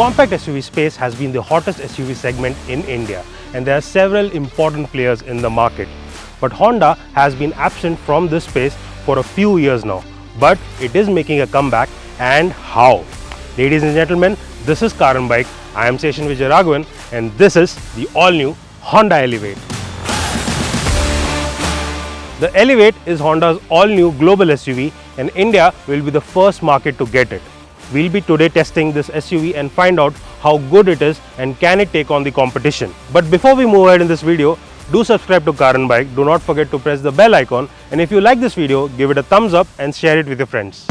compact SUV space has been the hottest SUV segment in India, and there are several important players in the market. But Honda has been absent from this space for a few years now, but it is making a comeback, and how? Ladies and gentlemen, this is Car and Bike. I am Seshan Vijayaraghavan, and this is the all-new Honda Elevate. The Elevate is Honda's all-new global SUV, and India will be the first market to get it. We'll be today testing this SUV and find out how good it is and can it take on the competition. But before we move ahead in this video, do subscribe to Car and Bike. Do not forget to press the bell icon, and if you like this video, give it a thumbs up and share it with your friends.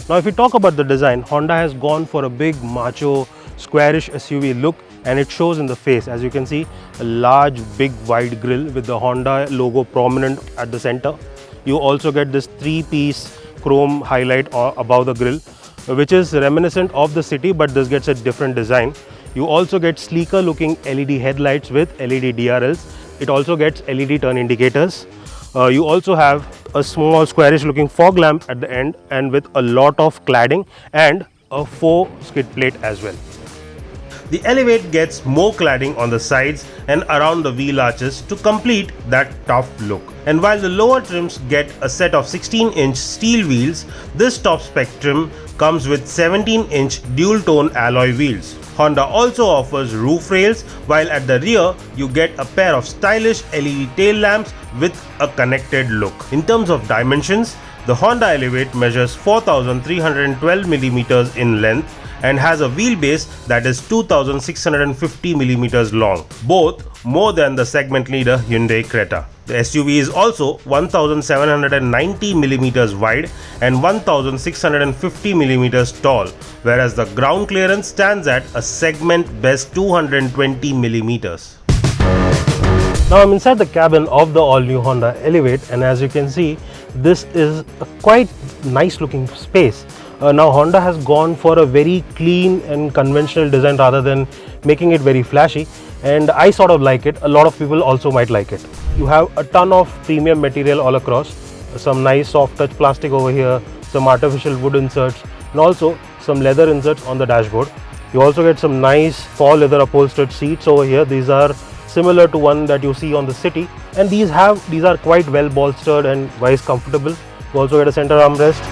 Now if we talk about the design, Honda has gone for a big macho squarish SUV look, and it shows in the face. As you can see, a large big wide grille with the Honda logo prominent at the center. You also get this 3-piece chrome highlight above the grille, which is reminiscent of the City, but this gets a different design. You also get sleeker looking LED headlights with LED DRLs. It also gets LED turn indicators. You also have a small squarish looking fog lamp at the end, and with a lot of cladding and a 4 skid plate as well. The Elevate gets more cladding on the sides and around the wheel arches to complete that tough look. And while the lower trims get a set of 16-inch steel wheels, this top spec trim comes with 17-inch dual-tone alloy wheels. Honda also offers roof rails, while at the rear you get a pair of stylish LED tail lamps with a connected look. In terms of dimensions, the Honda Elevate measures 4,312mm in length and has a wheelbase that is 2,650mm long, both more than the segment leader Hyundai Creta. The SUV is also 1,790mm wide and 1,650mm tall, whereas the ground clearance stands at a segment best 220mm. Now I'm inside the cabin of the all-new Honda Elevate, and as you can see, this is a quite nice looking space. Now Honda has gone for a very clean and conventional design rather than making it very flashy, and I sort of like it. A lot of people also might like it. You have a ton of premium material all across, some nice soft touch plastic over here, some artificial wood inserts, and also some leather inserts on the dashboard. You also get some nice faux leather upholstered seats over here. These are similar to one that you see on the City, and these are quite well bolstered and wise comfortable. You also get a center armrest.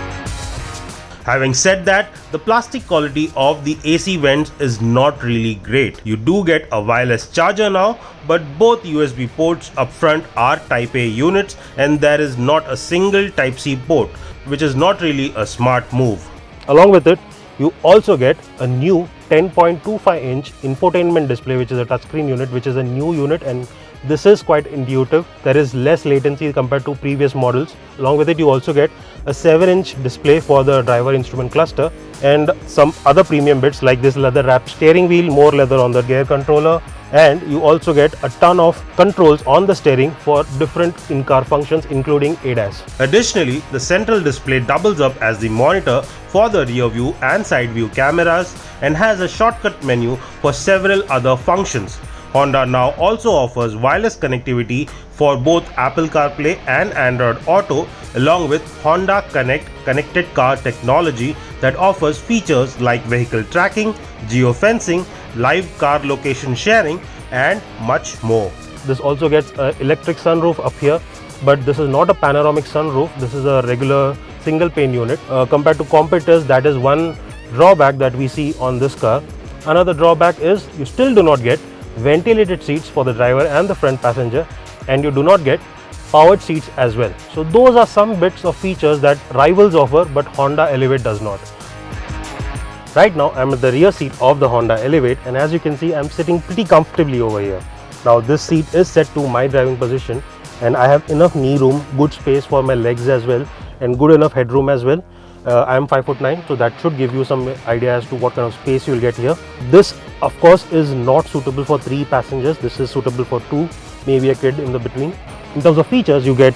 Having said that, the plastic quality of the AC vents is not really great. You do get a wireless charger now, but both USB ports up front are Type A units, and there is not a single Type C port, which is not really a smart move. Along with it, you also get a new 10.25-inch infotainment display, which is a touchscreen unit, which is a new unit, and this is quite intuitive. There is less latency compared to previous models. Along with it, you also get a 7-inch display for the driver instrument cluster and some other premium bits like this leather wrapped steering wheel, more leather on the gear controller, and you also get a ton of controls on the steering for different in-car functions including ADAS. Additionally, the central display doubles up as the monitor for the rear view and side view cameras and has a shortcut menu for several other functions. Honda now also offers wireless connectivity for both Apple CarPlay and Android Auto, along with Honda Connect connected car technology that offers features like vehicle tracking, geofencing, live car location sharing, and much more. This also gets an electric sunroof up here, but this is not a panoramic sunroof. This is a regular single pane unit. Compared to competitors, that is one drawback that we see on this car. Another drawback is you still do not get ventilated seats for the driver and the front passenger, and you do not get powered seats as well. So those are some bits of features that rivals offer, but Honda Elevate does not. Right now I'm at the rear seat of the Honda Elevate, and as you can see, I'm sitting pretty comfortably over here. Now this seat is set to my driving position, and I have enough knee room, good space for my legs as well, and good enough headroom as well. I am 5'9", so that should give you some idea as to what kind of space you will get here. This of course is not suitable for 3 passengers. This is suitable for 2, maybe a kid in the between. In terms of features, you get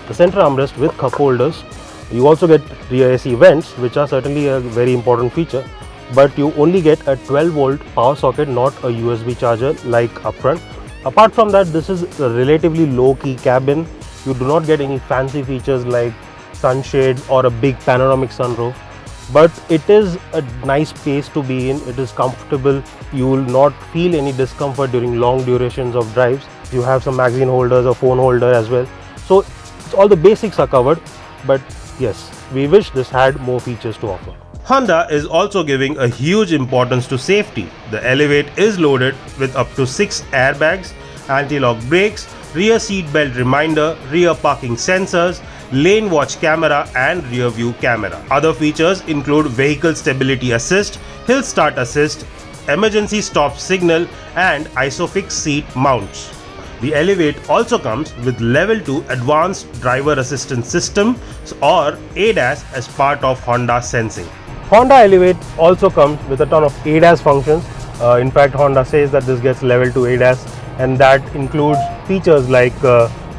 the center armrest with cup holders. You also get rear AC vents, which are certainly a very important feature, but you only get a 12-volt power socket, not a USB charger like up front. Apart from that, this is a relatively low-key cabin. You do not get any fancy features like sunshade or a big panoramic sunroof, but it is a nice space to be in. It is comfortable. You will not feel any discomfort during long durations of drives. You have some magazine holders or phone holder as well. So all the basics are covered, but yes, we wish this had more features to offer. Honda is also giving a huge importance to safety. The Elevate is loaded with up to 6 airbags, anti-lock brakes, rear seat belt reminder, rear parking sensors, lane watch camera and rear view camera. Other features include vehicle stability assist, hill start assist, emergency stop signal and isofix seat mounts. The Elevate also comes with level 2 advanced driver assistance system or ADAS as part of Honda sensing. Honda Elevate also comes with a ton of ADAS functions. In fact, Honda says that this gets level 2 ADAS, and that includes features like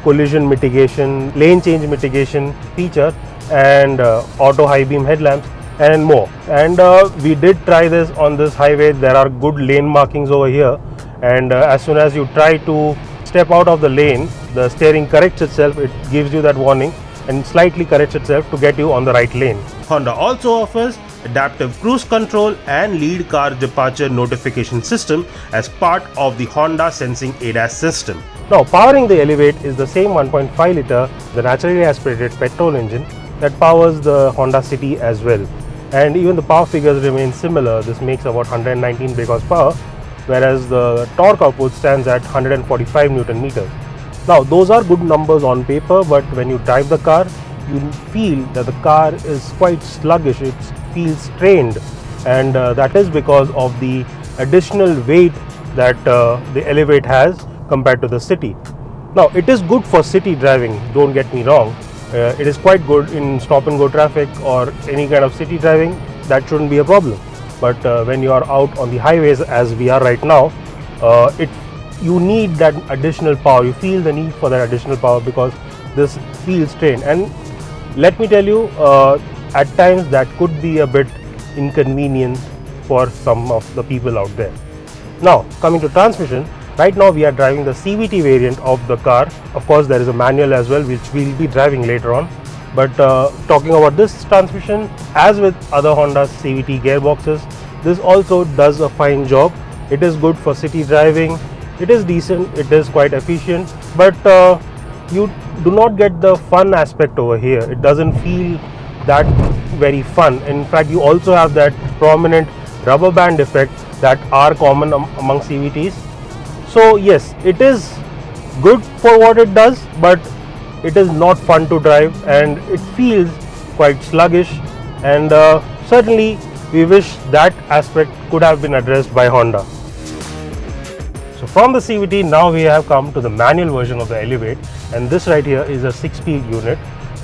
collision mitigation, lane change mitigation feature, and auto high beam headlamps and more. And we did try this on this highway. There are good lane markings over here, and as soon as you try to step out of the lane, the steering corrects itself. It gives you that warning and slightly corrects itself to get you on the right lane. Honda also offers adaptive cruise control and lead car departure notification system as part of the Honda sensing ADAS system. Now, powering the Elevate is the same 1.5 litre, the naturally aspirated petrol engine that powers the Honda City as well. And even the power figures remain similar. This makes about 119 brake horsepower, whereas the torque output stands at 145 Newton meters. Now, those are good numbers on paper, but when you drive the car, you feel that the car is quite sluggish. It feels strained, and that is because of the additional weight that the Elevate has compared to the City. Now, it is good for city driving, don't get me wrong. It is quite good in stop and go traffic or any kind of city driving. That shouldn't be a problem. But when you are out on the highways as we are right now, you need that additional power. You feel the need for that additional power because this feels strained. And let me tell you, at times that could be a bit inconvenient for some of the people out there. Now, coming to transmission, right now we are driving the CVT variant of the car. Of course, there is a manual as well, which we'll be driving later on. But talking about this transmission, as with other Honda CVT gearboxes, this also does a fine job. It is good for city driving. It is decent. It is quite efficient. But you do not get the fun aspect over here. It doesn't feel that very fun. In fact, you also have that prominent rubber band effect that are common among CVTs. So yes, it is good for what it does, but it is not fun to drive and it feels quite sluggish, and certainly we wish that aspect could have been addressed by Honda. So from the CVT, now we have come to the manual version of the Elevate, and this right here is a 6-speed unit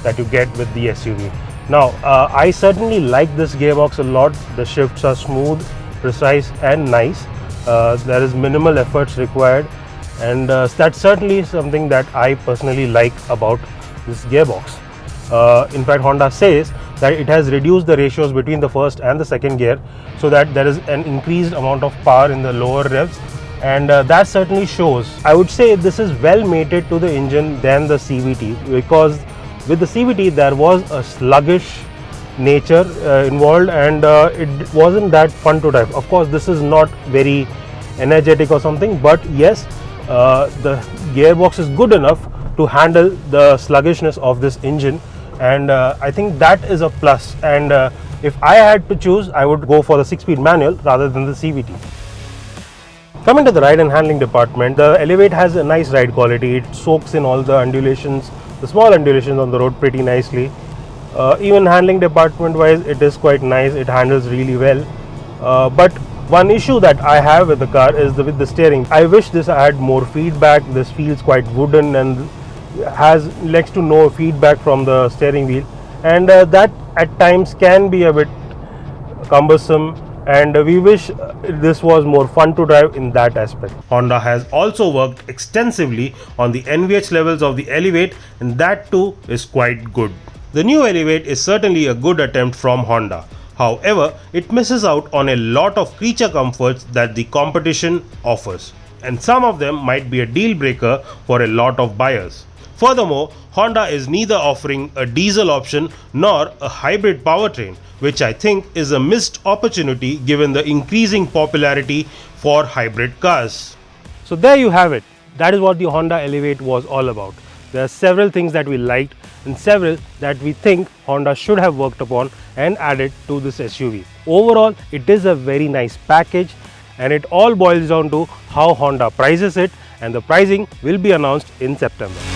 that you get with the SUV. Now, I certainly like this gearbox a lot. The shifts are smooth, precise and nice. There is minimal efforts required, and that's certainly something that I personally like about this gearbox. In fact, Honda says that it has reduced the ratios between the first and the second gear so that there is an increased amount of power in the lower revs, and that certainly shows. I would say this is well mated to the engine than the CVT, because with the CVT there was a sluggish nature involved, and it wasn't that fun to drive. Of course, this is not very energetic or something, but yes, the gearbox is good enough to handle the sluggishness of this engine, and I think that is a plus. And if I had to choose, I would go for the 6-speed manual rather than the CVT. Coming to the ride and handling department, the Elevate has a nice ride quality. It soaks in all the undulations, the small undulations on the road pretty nicely. Even handling department wise, it is quite nice. It handles really well. But one issue that I have with the car is with the steering. I wish this had more feedback. This feels quite wooden and has next to no feedback from the steering wheel, and that at times can be a bit cumbersome, and we wish this was more fun to drive in that aspect. Honda has also worked extensively on the NVH levels of the Elevate, and that too is quite good. The new Elevate is certainly a good attempt from Honda. However, it misses out on a lot of creature comforts that the competition offers. and some of them might be a deal breaker for a lot of buyers. Furthermore, Honda is neither offering a diesel option nor a hybrid powertrain, which I think is a missed opportunity given the increasing popularity for hybrid cars. So there you have it. That is what the Honda Elevate was all about. There are several things that we liked and several that we think Honda should have worked upon and added to this SUV. Overall, it is a very nice package, and it all boils down to how Honda prices it, and the pricing will be announced in September.